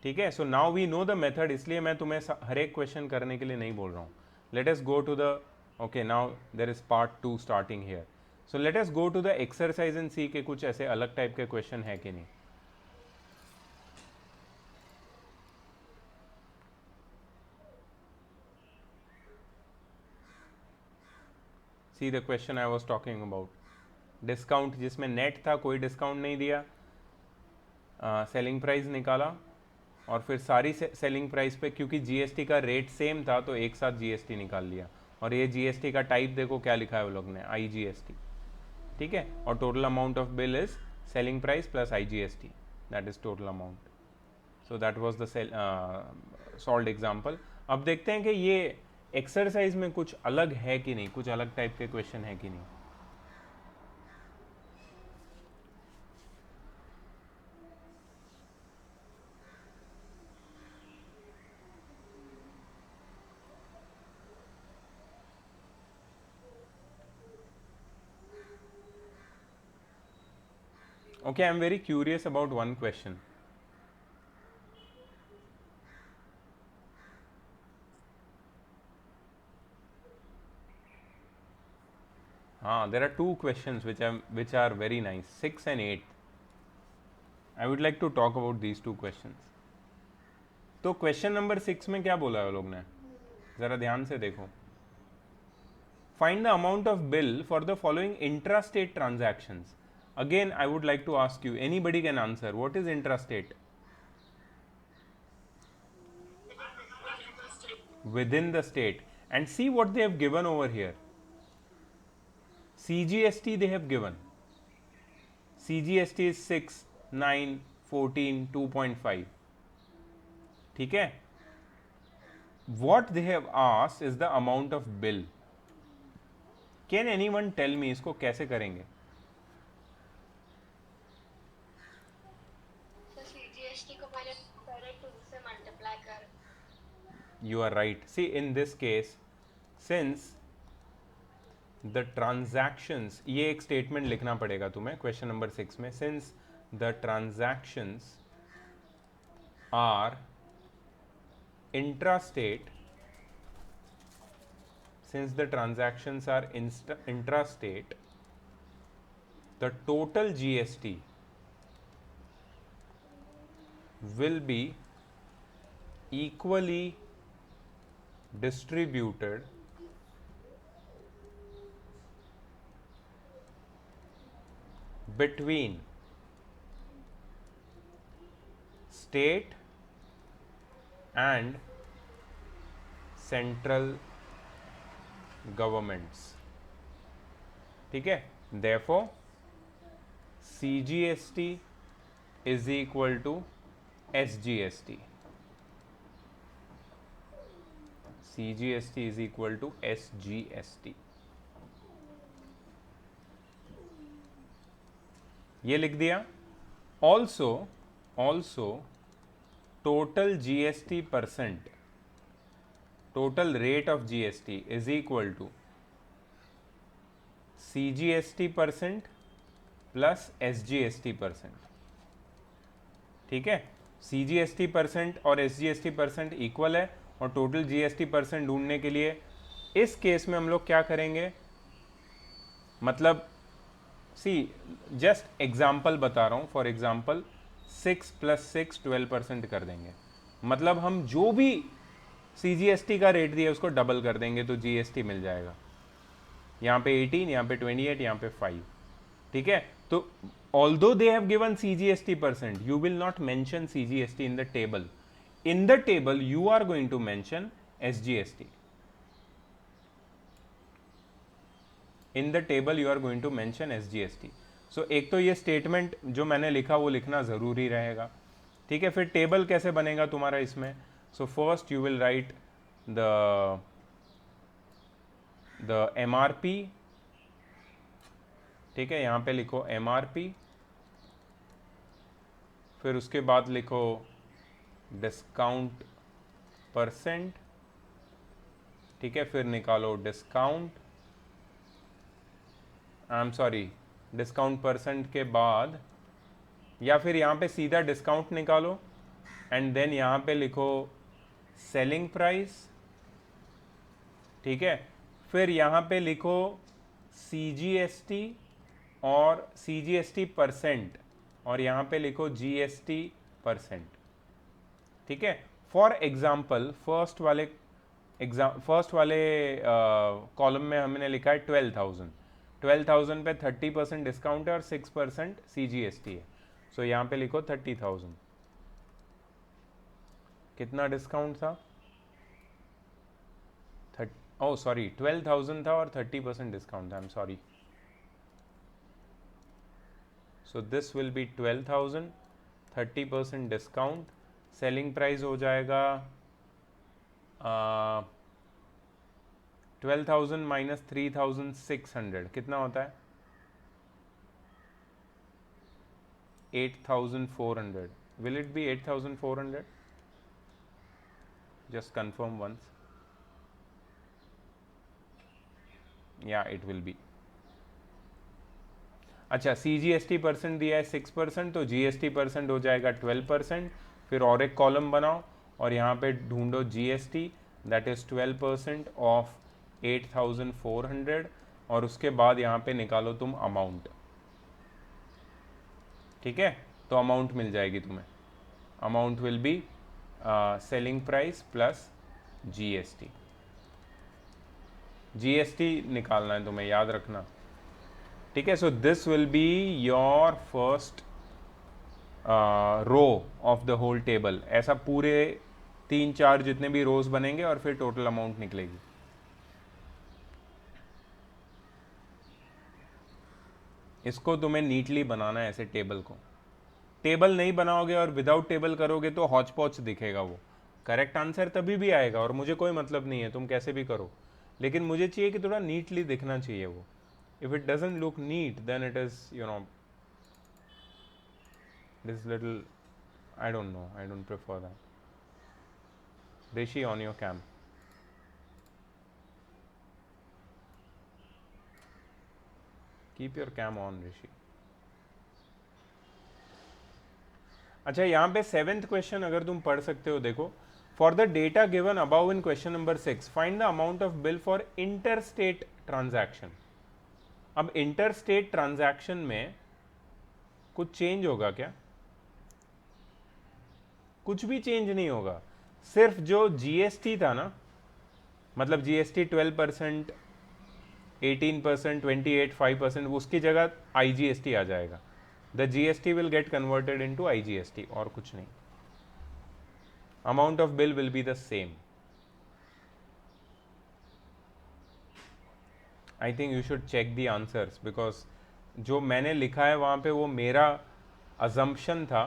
A: ठीक है। So now we know the method, इसलिए मैं तुम्हें हर एक क्वेश्चन करने के लिए नहीं बोल रहा हूँ। Let us go to the, okay now there is part 2 starting here. So let us go to the exercise and see के कुछ ऐसे अलग टाइप के क्वेश्चन है कि नहीं। See the question I was talking about, discount जिसमें net था, कोई डिस्काउंट नहीं दिया, सेलिंग प्राइस निकाला और फिर सारी सेलिंग प्राइस पे क्योंकि जीएसटी का रेट सेम था तो एक साथ जीएसटी निकाल लिया। और ये जीएसटी का टाइप देखो क्या लिखा है वो लोग ने, आईजीएसटी, ठीक है। और total amount of bill is selling price plus IGST, that is total amount. So that was the solved example. अब देखते हैं कि ये एक्सरसाइज में कुछ अलग है कि नहीं, कुछ अलग टाइप के क्वेश्चन है कि नहीं। Okay, I'm very curious about one question. There are two questions which are very nice, 6 and 8. I would like to talk about these two questions. तो क्वेश्चन नंबर 6 में क्या बोला है लोग ने, जरा ध्यान से देखो. Find the amount of bill for the following intrastate transactions. Again, I would like to ask you, anybody can answer. What is intrastate? Within the state. And see what they have given over here. CGST they have given. CGST is 6, 9, 14, 2.5. ठीक है. What they have asked is the amount of bill. Can anyone tell me इसको कैसे करेंगे?
C: So CGST को पहले 2 से multiply कर.
A: You are right. See, in this case, since the transactions, ये एक statement लिखना पड़ेगा तुम्हें क्वेश्चन नंबर 6 में. Since the transactions are intrastate, since the transactions are intrastate, the total GST will be equally distributed between state and central governments. ठीक है. Therefore, CGST is equal to SGST. CGST is equal to SGST. ये लिख दिया. Also total GST percent, total rate of GST is equal to CGST percent plus SGST percent. ठीक है. CGST percent और SGST percent equal है, और total GST percent ढूंढने के लिए इस केस में हम लोग क्या करेंगे, मतलब सी जस्ट एग्जाम्पल बता रहा हूँ. फॉर एग्जाम्पल 6 + 6 12% कर देंगे. मतलब हम जो भी CGST का रेट दिया उसको डबल कर देंगे तो GST मिल जाएगा. यहाँ पे 18, यहाँ पे 28, यहाँ पे 5. ठीक है. तो although they have given CGST percent, you will not mention CGST in the table. In the table, you are going to mention SGST. In the table, you are going to mention SGST. So एक तो ये statement जो मैंने लिखा वो लिखना ज़रूरी रहेगा. ठीक है. फिर टेबल कैसे बनेगा तुम्हारा इसमें? So first you will write the MRP. ठीक है. यहाँ पे लिखो MRP, फिर उसके बाद लिखो डिस्काउंट परसेंट. ठीक है. फिर निकालो discount, I am sorry, discount percent के बाद, या फिर यहाँ पे सीधा डिस्काउंट निकालो एंड देन यहाँ पे लिखो सेलिंग प्राइस. ठीक है. फिर यहाँ पे लिखो CGST और CGST परसेंट, और यहाँ पे लिखो GST परसेंट. ठीक है. फॉर एग्जाम्पल फर्स्ट वाले कॉलम में हमने लिखा है 12,000 पे 30% डिस्काउंट है और 6% CGST है. सो यहाँ पे लिखो 30,000. कितना डिस्काउंट था? 12,000 था और 30% डिस्काउंट था. I am sorry. So this will B 12,000, 30% discount, selling price हो जाएगा 12,000 माइनस 3,600 कितना होता है? 8,400. Will it be 8,400? Just confirm once. Yeah, it will be. अच्छा, CGST परसेंट दिया है 6%, तो GST परसेंट हो जाएगा 12%। फिर और एक कॉलम बनाओ और यहाँ पे ढूंढो GST, दैट इज़ 12% ऑफ 8,400, और उसके बाद यहाँ पे निकालो तुम अमाउंट। ठीक है, तो अमाउंट मिल जाएगी तुम्हें। Amount will be selling price plus GST। GST निकालना है तुम्हें, याद रखना। ठीक है, so this will be your first row of the whole table. ऐसा पूरे 3-4 जितने भी रोज बनेंगे और फिर टोटल अमाउंट निकलेगी। इसको तुम्हें नीटली बनाना है ऐसे टेबल को। टेबल नहीं बनाओगे और विदाउट टेबल करोगे तो हॉच पॉच दिखेगा वो। करेक्ट आंसर तभी भी आएगा, और मुझे कोई मतलब नहीं है तुम कैसे भी करो, लेकिन मुझे चाहिए कि थोड़ा नीटली दिखना चाहिए वो। If it doesn't look neat then it is this little, I don't know, I don't prefer that. Rishi, on your cam. Keep your cam on, Rishi. अच्छा, यहाँ पे 7th क्वेश्चन अगर तुम पढ़ सकते हो, देखो, for the data given about in question number 6 find the amount of bill for inter state transaction. अब इंटर स्टेट ट्रांजैक्शन में कुछ चेंज होगा क्या? कुछ भी चेंज नहीं होगा, सिर्फ जो GST था ना, मतलब GST 12%, 18%, 28%, 5%, उसकी जगह IGST आ जाएगा। The GST will get converted into IGST, और कुछ नहीं। Amount of bill will be the same. I think you should check the answers, because जो मैंने लिखा है वहां पे वो मेरा अजम्पशन था।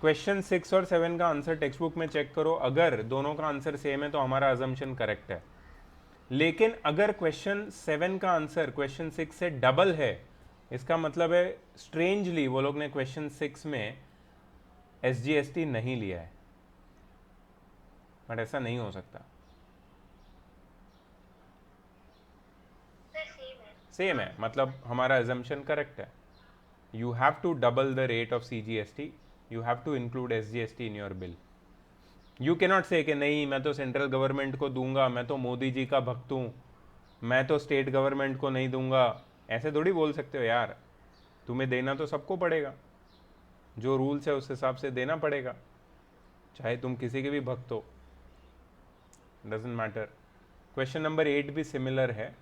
A: क्वेश्चन 6 और 7 का आंसर टेक्स्ट बुक में चेक करो, अगर दोनों का आंसर सेम है तो हमारा अजम्पशन करेक्ट है। लेकिन अगर क्वेश्चन 7 का आंसर क्वेश्चन 6 से डबल है, इसका मतलब है स्ट्रेंजली वो लोग ने क्वेश्चन 6 में SGST नहीं लिया है। बट ऐसा नहीं हो सकता। सेम है, मतलब हमारा अजम्पशन करेक्ट है। You have to double the rate of CGST, you have to include SGST in your bill. You cannot say कि नहीं मैं तो सेंट्रल गवर्नमेंट को दूंगा, मैं तो मोदी जी का भक्त हूँ, मैं तो स्टेट गवर्नमेंट को नहीं दूंगा। ऐसे थोड़ी बोल सकते हो यार, तुम्हें देना तो सबको पड़ेगा, जो रूल्स है उस हिसाब से देना पड़ेगा, चाहे तुम किसी के भी भक्त हो, डजंट मैटर। क्वेश्चन नंबर 8 भी सिमिलर है।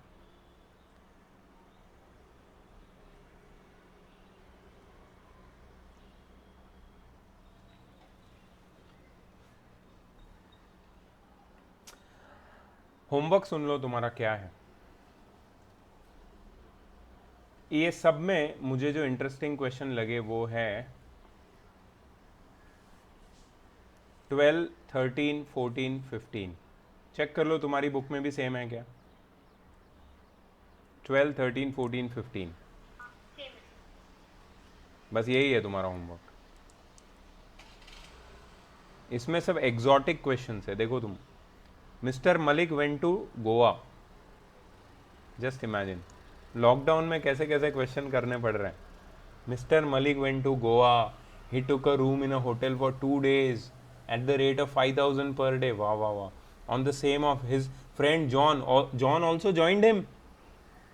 A: होमवर्क सुन लो तुम्हारा क्या है। ये सब में मुझे जो इंटरेस्टिंग क्वेश्चन लगे वो है 12, 13, 14, 15। चेक कर लो तुम्हारी बुक में भी सेम है क्या? 12, 13, 14, 15, बस यही है तुम्हारा होमवर्क। इसमें सब एग्जॉटिक क्वेश्चंस है। देखो तुम, mister Malik went to Goa, just imagine lockdown में कैसे कैसे क्वेश्चन करने पड़ रहे हैं। Mister Malik went to Goa, he took a room in a hotel for 2 days at the rate of 5,000 per day. वाह वाह वाह। On the same of his friend John, John also joined him,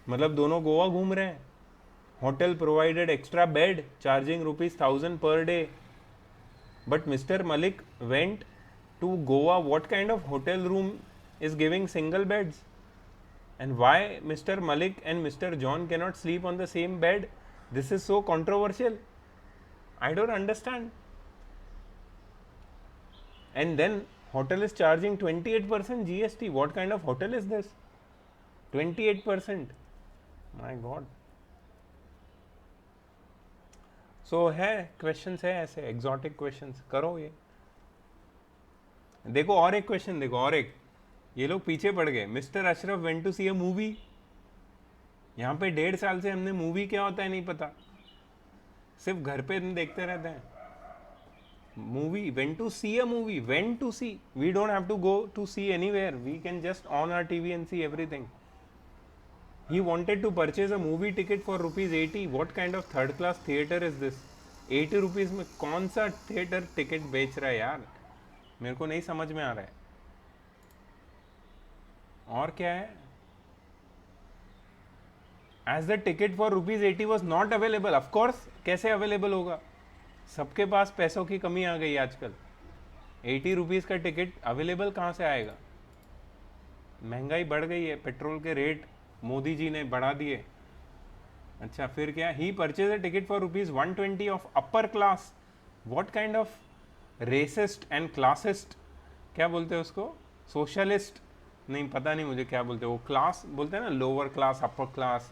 A: मतलब दोनों गोवा घूम रहे हैं। Hotel provided extra bed charging ₹1,000 per day. But Mr. Malik went to Goa. What kind of hotel room is giving single beds? And why Mr. Malik and Mr. John cannot sleep on the same bed? This is so controversial. I don't understand. And then hotel is charging 28% GST. What kind of hotel is this? 28%. My God. So है questions है ऐसे exotic questions, करो ये। देखो और एक question, देखो और एक, ये लोग पीछे पड़ गए। Mister Ashraf went to see a movie. यहाँ पे 1.5 साल से हमने मूवी क्या होता है नहीं पता, सिर्फ घर पे देखते रहते हैं। Movie, went to see a movie, went to see, we don't have to go to see anywhere, we can just on our TV and see everything. He wanted to purchase a movie ticket for rupees 80. What kind of third class theater is this? 80 rupees में कौन सा theatre ticket बेच रहा है यार? मेरे को नहीं समझ में आ रहा है. और क्या है? As the ticket for rupees 80 was not available. Of course, कैसे अवेलेबल होगा? सबके पास पैसों की कमी आ गई आजकल. 80 रुपीज़ का टिकट अवेलेबल कहाँ से आएगा? महंगाई बढ़ गई है, पेट्रोल के रेट मोदी जी ने बढ़ा दिए. अच्छा फिर क्या? He purchase a ticket for rupees 120 of upper class. What kind of racist and classist, क्या बोलते हैं उसको? सोशलिस्ट? नहीं पता नहीं मुझे क्या बोलते हैं वो. क्लास बोलते हैं ना, लोअर क्लास अपर क्लास.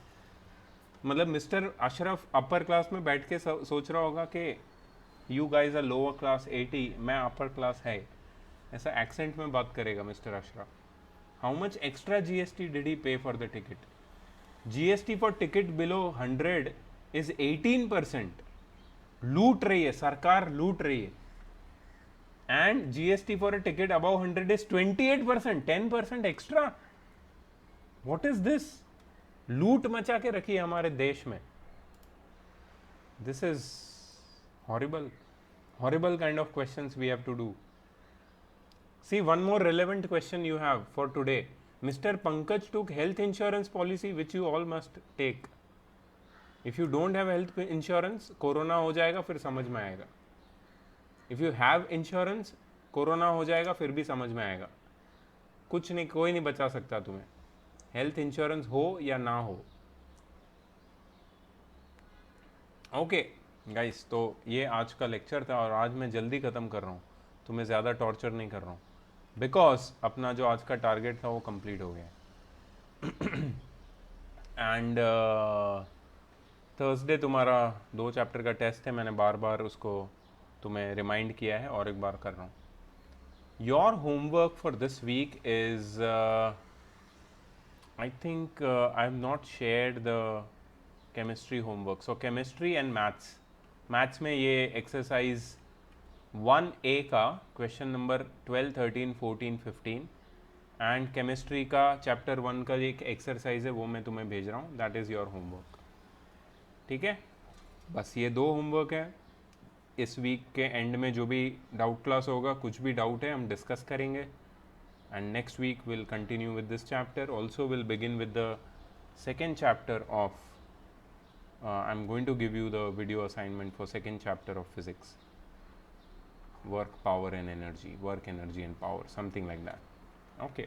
A: मतलब मिस्टर अशरफ अपर क्लास में बैठ के सोच रहा होगा कि you guys are lower class 80, मैं अपर क्लास है. ऐसा एक्सेंट में बात करेगा mister Ashraf. How much extra GST did he pay for the ticket? GST for ticket below 100 is 18%. लूट रही है सरकार, लूट रही है. And GST for a ticket above 100 is 28%, 10% extra. What is this? लूट मचा के रखी है हमारे देश में. This is horrible, horrible kind of questions we have to do. See, one more relevant question you have for today. Mr. Pankaj took health insurance policy which you all must take. If you don't have health insurance, corona हो जाएगा फिर समझ में आएगा. If you have insurance, corona हो जाएगा फिर भी समझ में आएगा. कुछ नहीं, कोई नहीं बचा सकता तुम्हें. हेल्थ इंश्योरेंस हो या ना हो. ओके गाइस, तो ये आज का लेक्चर था और आज मैं जल्दी ख़त्म कर रहा हूँ. तुम्हें ज़्यादा टॉर्चर नहीं कर रहा हूँ बिकॉज अपना जो आज का टारगेट था वो कंप्लीट हो गया. एंड थर्सडे तुम्हारा 2 चैप्टर का टेस्ट है. मैंने बार बार उसको तुम्हें रिमाइंड किया है और एक बार कर रहा हूँ. Your homework for this week is I think I have not shared the chemistry homework. So chemistry and maths में ये एक्सरसाइज 1A का क्वेश्चन नंबर 12, 13, 14, 15 एंड केमिस्ट्री का चैप्टर 1 का एक एक्सरसाइज है वो मैं तुम्हें भेज रहा हूँ. That is your homework. ठीक है, बस ये 2 होमवर्क है. इस वीक के एंड में जो भी डाउट क्लास होगा, कुछ भी डाउट है हम डिस्कस करेंगे. And next week will continue with this chapter. Also will begin with the second chapter of I am going to give you the video assignment for second chapter of physics. Work, power and energy, work, energy and power, something like that. Okay.